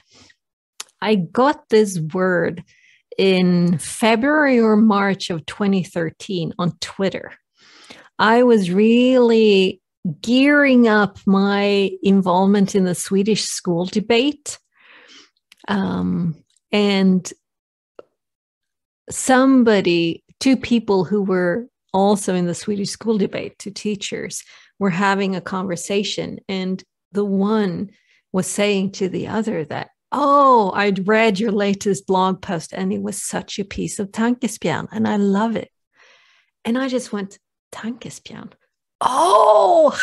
I got this word in February or March of 2013 on Twitter. I was really gearing up my involvement in the Swedish school debate. And two people who were also in the Swedish school debate, two teachers, were having a conversation. And the one was saying to the other that, oh, I'd read your latest blog post and it was such a piece of Tankespjärn and I love it. And I just went, Tankespjärn? Oh!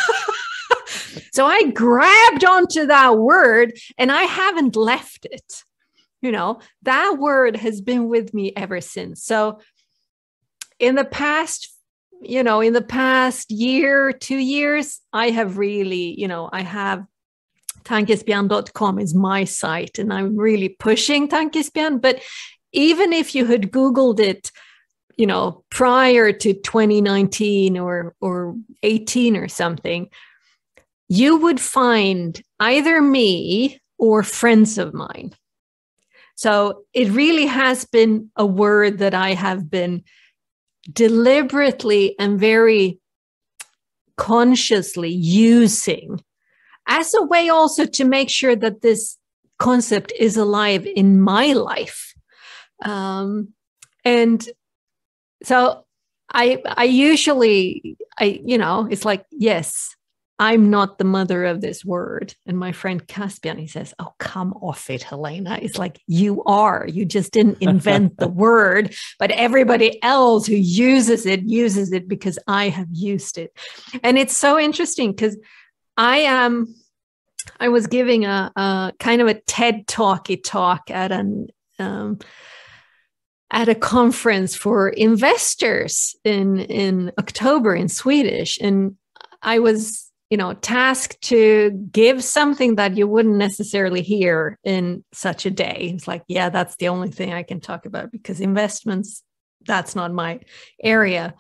So I grabbed onto that word and I haven't left it. That word has been with me ever since. So in the past year, 2 years, I have really, I have Tankespjärn.com is my site and I'm really pushing Tankespjärn. But even if you had Googled it, prior to 2019 or 18 or something, you would find either me or friends of mine. So it really has been a word that I have been deliberately and very consciously using as a way also to make sure that this concept is alive in my life. And so I usually, it's like, yes, I'm not the mother of this word. And my friend Caspian, he says, oh, come off it, Helena. It's like, you are. You just didn't invent the word, but everybody else who uses it because I have used it. And it's so interesting because I was giving a kind of a TED talk at a conference for investors in October in Swedish. And I was, tasked to give something that you wouldn't necessarily hear in such a day. It's like, yeah, that's the only thing I can talk about because investments, that's not my area.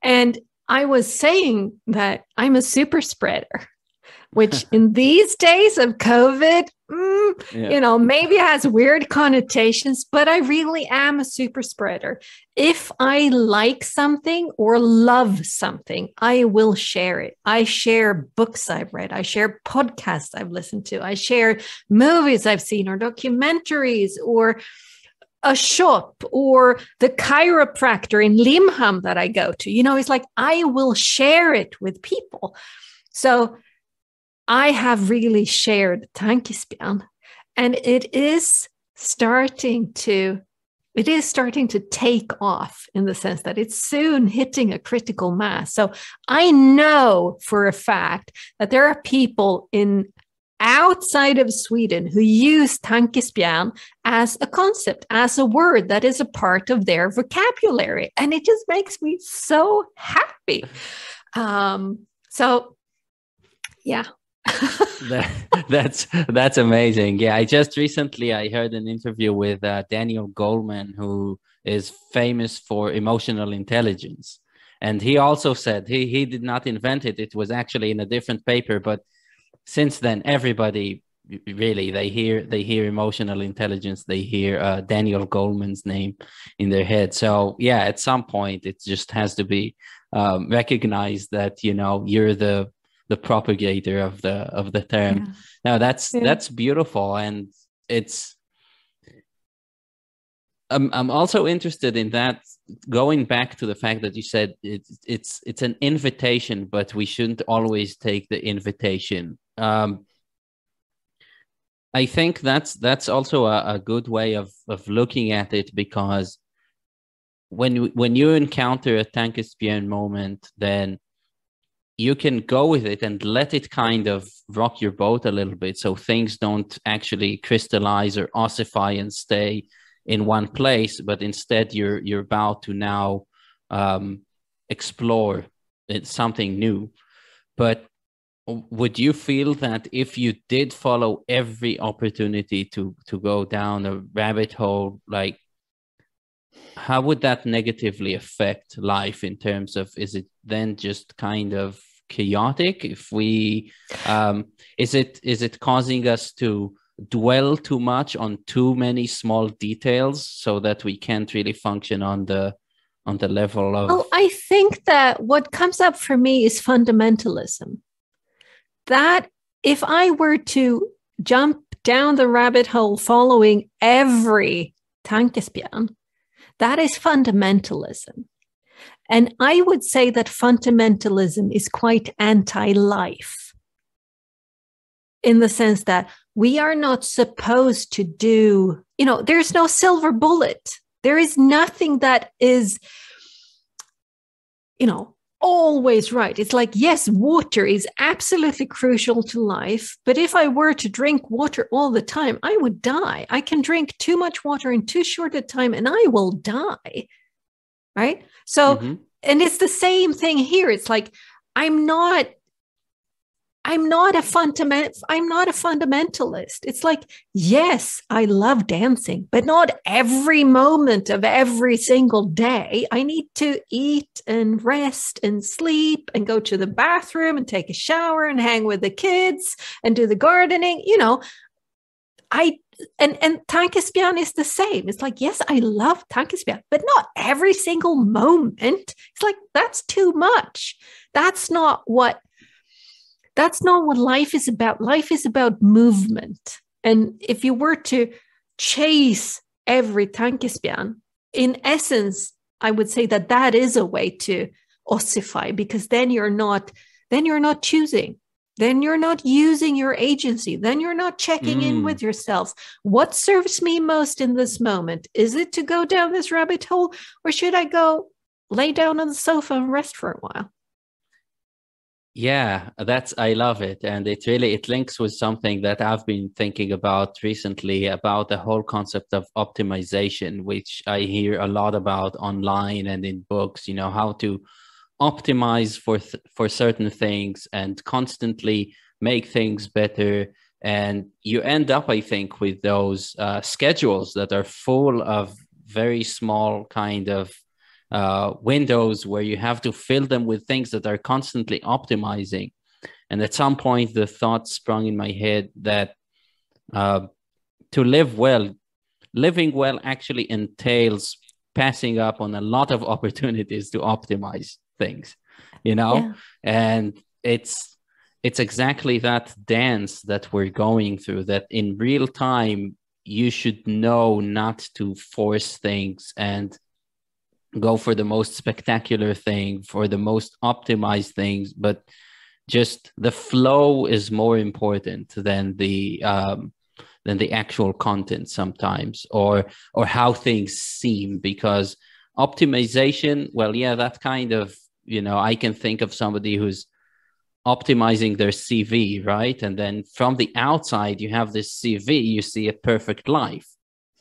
And I was saying that I'm a super spreader, which in these days of COVID, maybe has weird connotations, but I really am a super spreader. If I like something or love something, I will share it. I share books I've read. I share podcasts I've listened to. I share movies I've seen or documentaries or a shop or the chiropractor in Limhamn that I go to. It's like I will share it with people. So I have really shared Tankespjärn, and it is starting to take off in the sense that it's soon hitting a critical mass. So I know for a fact that there are people outside of Sweden who use Tankespjärn as a concept, as a word that is a part of their vocabulary. And it just makes me so happy. So yeah. That's amazing. Yeah, I just recently I heard an interview with Daniel Goleman, who is famous for emotional intelligence, and he also said he did not invent it. It was actually in a different paper, but since then everybody really they hear emotional intelligence, they hear Daniel Goleman's name in their head. So yeah, at some point it just has to be recognized that you're the propagator of the term. Yeah. Now that's beautiful, and I'm also interested in that. Going back to the fact that you said it's an invitation, but we shouldn't always take the invitation. I think that's also a good way of looking at it, because when you encounter a Tankespjärn moment, then you can go with it and let it kind of rock your boat a little bit, so things don't actually crystallize or ossify and stay in one place, but instead you're about to now explore something new. But would you feel that if you did follow every opportunity to go down a rabbit hole, like, how would that negatively affect life in terms of, is it then just kind of chaotic? If we is it causing us to dwell too much on too many small details so that we can't really function on the level of... Well, I think that what comes up for me is fundamentalism. That if I were to jump down the rabbit hole following every Tankespjärn, that is fundamentalism. And I would say that fundamentalism is quite anti-life, in the sense that we are not supposed to do, there's no silver bullet. There is nothing that is, always right. It's like, yes, water is absolutely crucial to life. But if I were to drink water all the time, I would die. I can drink too much water in too short a time and I will die. Right? So, and it's the same thing here. It's like, I'm not a fundamentalist. It's like, yes, I love dancing, but not every moment of every single day. I need to eat and rest and sleep and go to the bathroom and take a shower and hang with the kids and do the gardening. And Tankespjärn is the same. It's like, yes, I love Tankespjärn, but not every single moment. It's like, that's too much. That's not what life is about. Life is about movement. And if you were to chase every Tankespjärn, in essence, I would say that that is a way to ossify, because then you're not choosing. Then you're not using your agency. Then you're not checking in with yourselves. What serves me most in this moment? Is it to go down this rabbit hole, or should I go lay down on the sofa and rest for a while? Yeah, I love it. And it links with something that I've been thinking about recently, about the whole concept of optimization, which I hear a lot about online and in books, how to optimize for certain things and constantly make things better. And you end up, I think, with those schedules that are full of very small kind of windows where you have to fill them with things that are constantly optimizing. And at some point, the thought sprung in my head that to live well, living well actually entails passing up on a lot of opportunities to optimize things, Yeah. and it's exactly that dance that we're going through, that in real time you should know not to force things and go for the most spectacular thing, for the most optimized things, but just the flow is more important than the actual content sometimes, or how things seem. Because optimization, well, yeah, that kind of, I can think of somebody who's optimizing their CV, right? And then from the outside, you have this CV, you see a perfect life.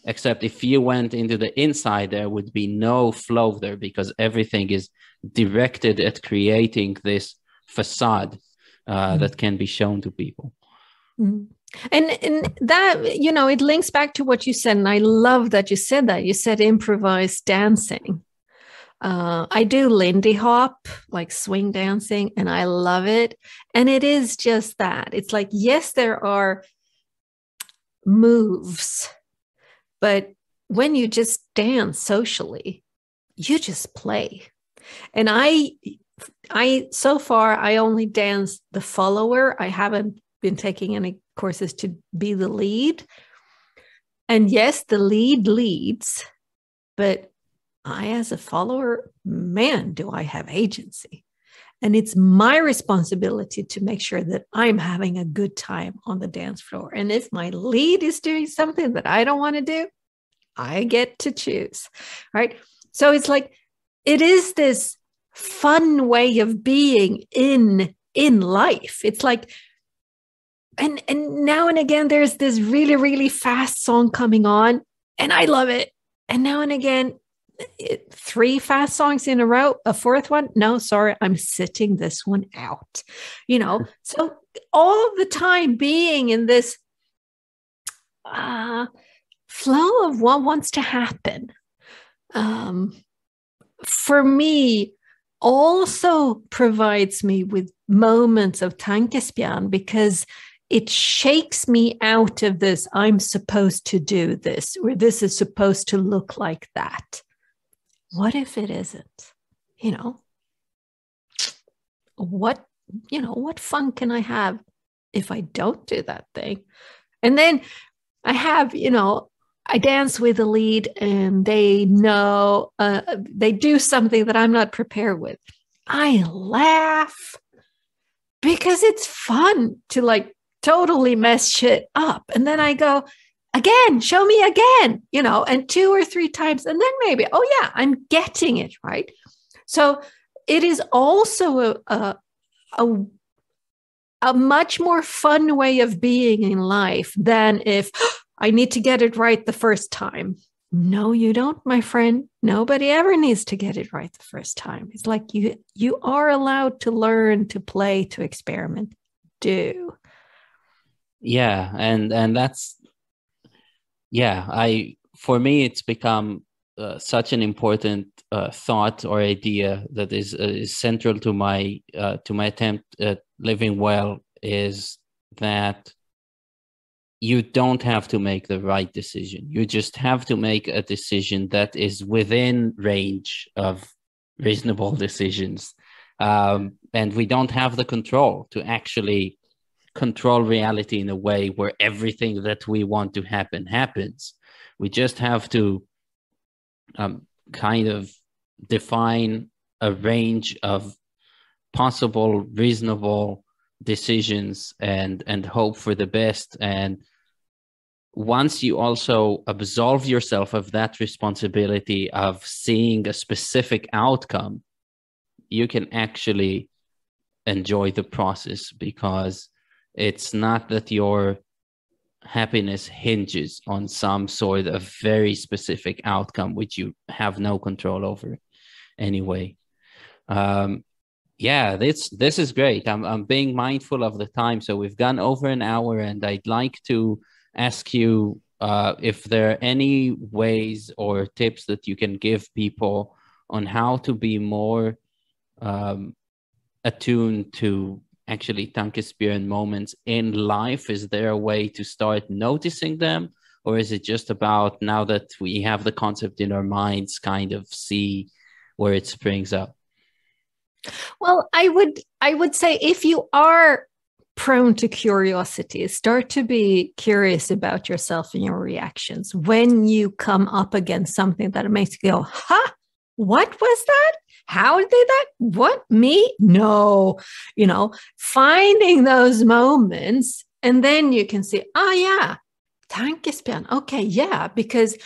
Except if you went into the inside, there would be no flow there, because everything is directed at creating this facade that can be shown to people. Mm. And that, it links back to what you said. And I love that you said that. You said improvised dancing. I do Lindy hop, like swing dancing, and I love it. And it is just that. It's like, yes, there are moves, but when you just dance socially, you just play. And I so far, I only dance the follower. I haven't been taking any courses to be the lead. And yes, the lead leads, but I, as a follower, man, do I have agency. And it's my responsibility to make sure that I'm having a good time on the dance floor. And if my lead is doing something that I don't want to do, I get to choose, right? So it's like, it is this fun way of being in life. It's like, and now and again, there's this really, really fast song coming on, and I love it. And now and again, 3 fast songs in a row, a 4th one, no, sorry, I'm sitting this one out. So all the time being in this flow of what wants to happen, for me, also provides me with moments of Tankespjärn, because it shakes me out of this, I'm supposed to do this, or this is supposed to look like that. What if it isn't? What fun can I have if I don't do that thing? And then I have, I dance with the lead, and they know, they do something that I'm not prepared with. I laugh because it's fun to like totally mess shit up. And then I go, again, show me again, and 2 or 3 times. And then maybe, oh yeah, I'm getting it, right? So it is also a much more fun way of being in life than if I need to get it right the first time. No, you don't, my friend. Nobody ever needs to get it right the first time. It's like you are allowed to learn, to play, to experiment. Do. Yeah, and that's, for me, it's become such an important thought or idea that is central to my attempt at living well, is that you don't have to make the right decision. You just have to make a decision that is within range of reasonable decisions. And we don't have the control to actually control reality in a way where everything that we want to happen happens. We just have to kind of define a range of possible reasonable decisions and hope for the best. And once you also absolve yourself of that responsibility of seeing a specific outcome, you can actually enjoy the process, because it's not that your happiness hinges on some sort of very specific outcome which you have no control over anyway. Yeah, this is great. I'm being mindful of the time, so we've gone over an hour, and I'd like to ask you if there are any ways or tips that you can give people on how to be more attuned to actually Tankespjärn moments in life. Is there a way to start noticing them, or is it just about, now that we have the concept in our minds, kind of see where it springs up? Well, I would say, if you are prone to curiosity, start to be curious about yourself and your reactions. When you come up against something that makes you go, "Ha, what was that? How did that? What, me? No." Finding those moments, and then you can see, oh yeah, Tankespjärn. Okay, yeah, because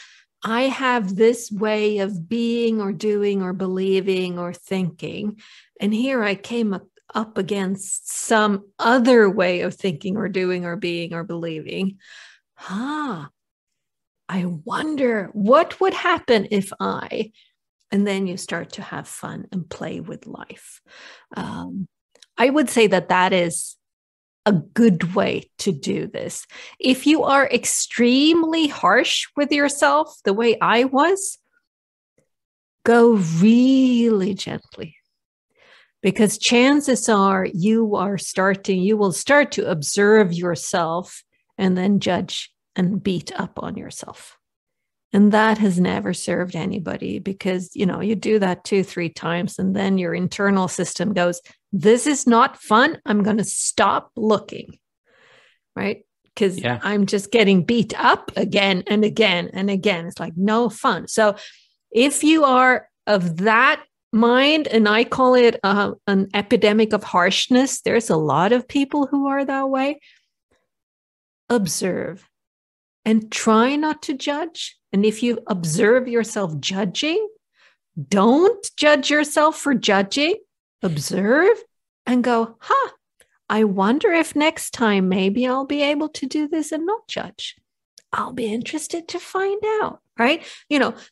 I have this way of being or doing or believing or thinking. And here I came up against some other way of thinking or doing or being or believing. I wonder what would happen if I, and then you start to have fun and play with life. I would say that is a good way to do this. If you are extremely harsh with yourself, the way I was, go really gently, because chances are you will start to observe yourself and then judge and beat up on yourself. And that has never served anybody, because, you do that 2-3 times, and then your internal system goes, this is not fun. I'm going to stop looking, right? Because I'm just getting beat up again and again and again. It's like no fun. So if you are of that mind, and I call it an epidemic of harshness, there's a lot of people who are that way. Observe and try not to judge. And if you observe yourself judging, don't judge yourself for judging. Observe and go, I wonder if next time maybe I'll be able to do this and not judge. I'll be interested to find out, right?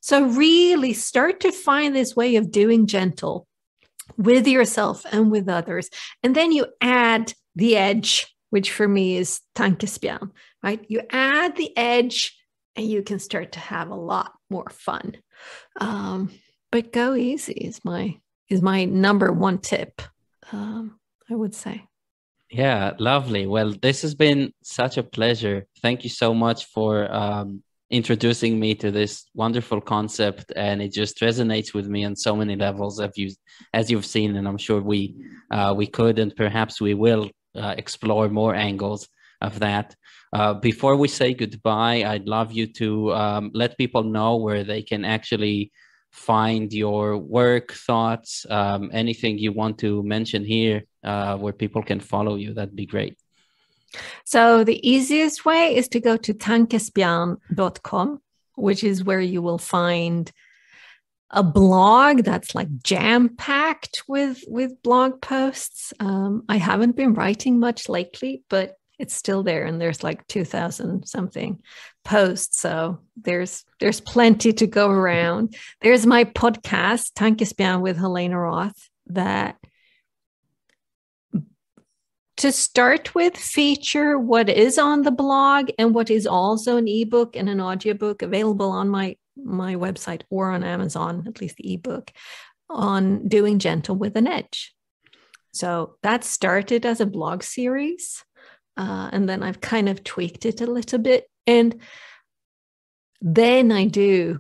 So really start to find this way of doing gentle with yourself and with others. And then you add the edge, which for me is Tankespjärn, right? You add the edge and you can start to have a lot more fun. But go easy is my number one tip, I would say. Yeah, lovely. Well, this has been such a pleasure. Thank you so much for introducing me to this wonderful concept, and it just resonates with me on so many levels, as you've seen, and I'm sure we could and perhaps we will explore more angles of that. Before we say goodbye, I'd love you to let people know where they can actually find your work, thoughts, anything you want to mention here, where people can follow you. That'd be great. So the easiest way is to go to tankespjärn.com, which is where you will find a blog that's like jam-packed with blog posts. I haven't been writing much lately, but it's still there, and there's like 2,000 something posts. So there's plenty to go around. There's my podcast, Tankespjärn with Helena Roth, that to start with feature what is on the blog and what is also an ebook and an audiobook available on my website or on Amazon, at least the ebook, on doing gentle with an edge. So that started as a blog series. And then I've kind of tweaked it a little bit. And then I do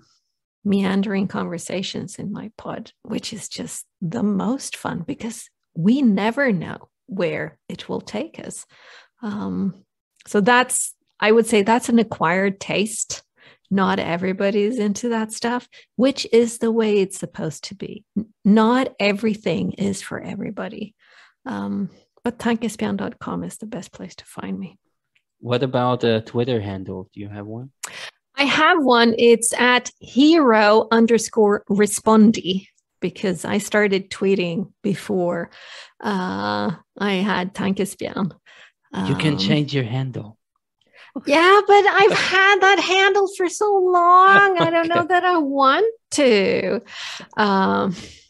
meandering conversations in my pod, which is just the most fun because we never know where it will take us. So I would say that's an acquired taste not everybody is into that stuff, which is the way it's supposed to be. Not everything is for everybody. But tankespjärn.com is the best place to find me. What about a Twitter handle? Do you have one? I have one. It's at hero_respondi, because I started tweeting before I had Tankespjärn. You can change your handle. Yeah, but I've had that handle for so long. I don't know that I want to.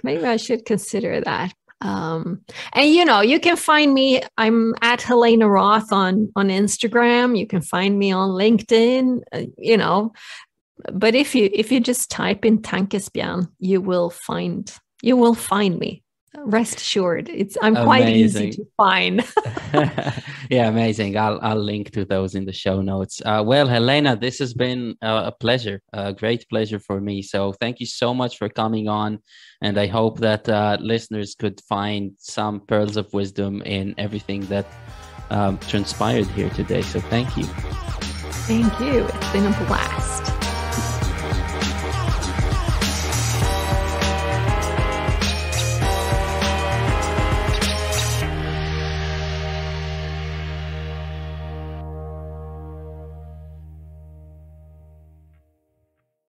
Maybe I should consider that. And you can find me. I'm at Helena Roth on Instagram. You can find me on LinkedIn. But if you just type in Tankespjärn, you will find me. Rest assured, I'm quite easy to find. Yeah, amazing. I'll link to those in the show notes. Well, Helena, this has been a pleasure, a great pleasure for me. So thank you so much for coming on, and I hope that listeners could find some pearls of wisdom in everything that transpired here today. So thank you. Thank you. It's been a blast.